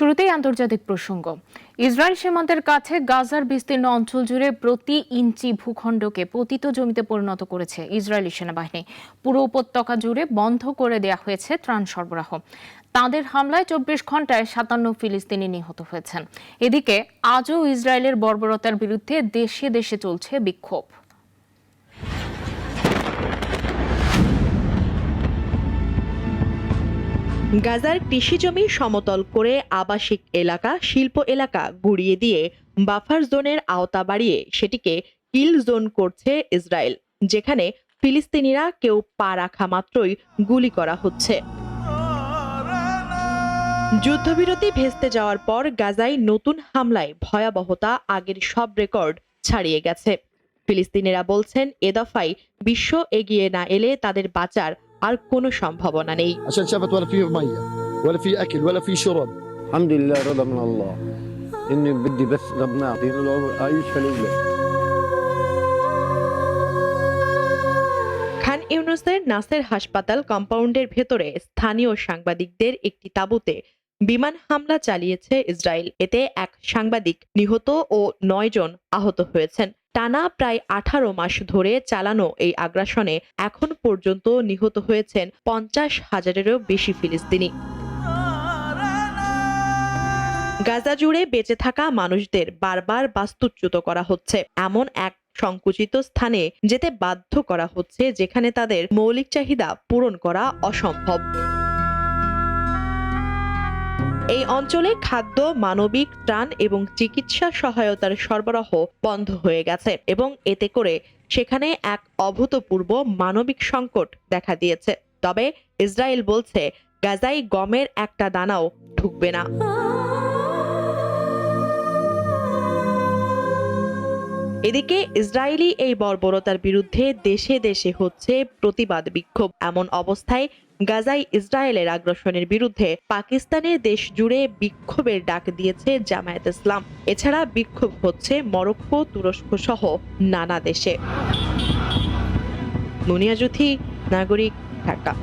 শুরুতেই আন্তর্জাতিক প্রসঙ্গ। ইসরায়েল সীমান্তের কাছে গাজার বিস্তীর্ণ অঞ্চল জুড়ে প্রতি ইঞ্চি ভূখণ্ডকে পতিত জমিতে পরিণত করেছে ইসরায়েলি সেনাবাহিনী। পুরো উপত্যকা জুড়ে বন্ধ করে দেয়া হয়েছে ত্রাণ সরবরাহ। তাদের হামলায় 24 ঘন্টায় 57 ফিলিস্তিনি নিহত হয়েছেন। এদিকে আজও ইসরায়েলের বর্বরতার বিরুদ্ধে দেশে দেশে চলছে বিক্ষোভ। গাজার কৃষিজমি সমতল করে আবাসিক এলাকা, শিল্প এলাকা গুড়িয়ে দিয়ে বাফার জোনের আওতা বাড়িয়ে সেটিকে কিল জোন করছে ইসরায়েল, যেখানে ফিলিস্তিনিরা কেউ পা রাখা মাত্রই গুলি করা হচ্ছে। যুদ্ধবিরতি ভেস্তে যাওয়ার পর গাজায় নতুন হামলায় ভয়াবহতা আগের সব রেকর্ড ছাড়িয়ে গেছে। ফিলিস্তিনিরা বলছেন, এ দফায় বিশ্ব এগিয়ে না এলে তাদের বাঁচার আর কোনো সম্ভাবনা নেই। عشان شافت ولا في ميه ولا في اكل ولا في شرب. الحمد لله رضا من الله اني بدي بس ربنا يعطيني العمر اعيش لله. খান ইউনুসের নাসের হাসপাতাল কম্পাউন্ডের ভেতরে স্থানীয় সাংবাদিকদের একটি তাঁবুতে বিমান হামলা চালিয়েছে ইসরায়েল। এতে এক সাংবাদিক নিহত ও 9 জন আহত হয়েছেন। টানা প্রায় 18 মাস ধরে চালানো এই আগ্রাসনে এখন পর্যন্ত নিহত হয়েছেন 50,000-এরও বেশি ফিলিস্তিনি। গাজা জুড়ে বেঁচে থাকা মানুষদের বারবার বাস্তুচ্যুত করা হচ্ছে, এমন এক সংকুচিত স্থানে যেতে বাধ্য করা হচ্ছে যেখানে তাদের মৌলিক চাহিদা পূরণ করা অসম্ভব। এই অঞ্চলে খাদ্য, মানবিক ত্রাণ এবং চিকিৎসা সহায়তার সরবরাহ বন্ধ হয়ে গেছে এবং এতে করে সেখানে এক অভূতপূর্ব মানবিক সংকট দেখা দিয়েছে। তবে ইসরায়েল বলছে, গাজায় গমের একটা দানাও ঢুকবে না। এদিকে ইসরায়েলি এই বর্বরতার বিরুদ্ধে দেশে দেশে হচ্ছে প্রতিবাদ বিক্ষোভ। এমন অবস্থায় গাজায় ইসরায়েলের আগ্রাসনের বিরুদ্ধে পাকিস্তানের দেশ জুড়ে বিক্ষোভের ডাক দিয়েছে জামায়াত ইসলাম। এছাড়া বিক্ষোভ হচ্ছে মরক্কো, তুরস্ক সহ নানা দেশে। মুনিয়া জুথি, নাগরিক, ঢাকা।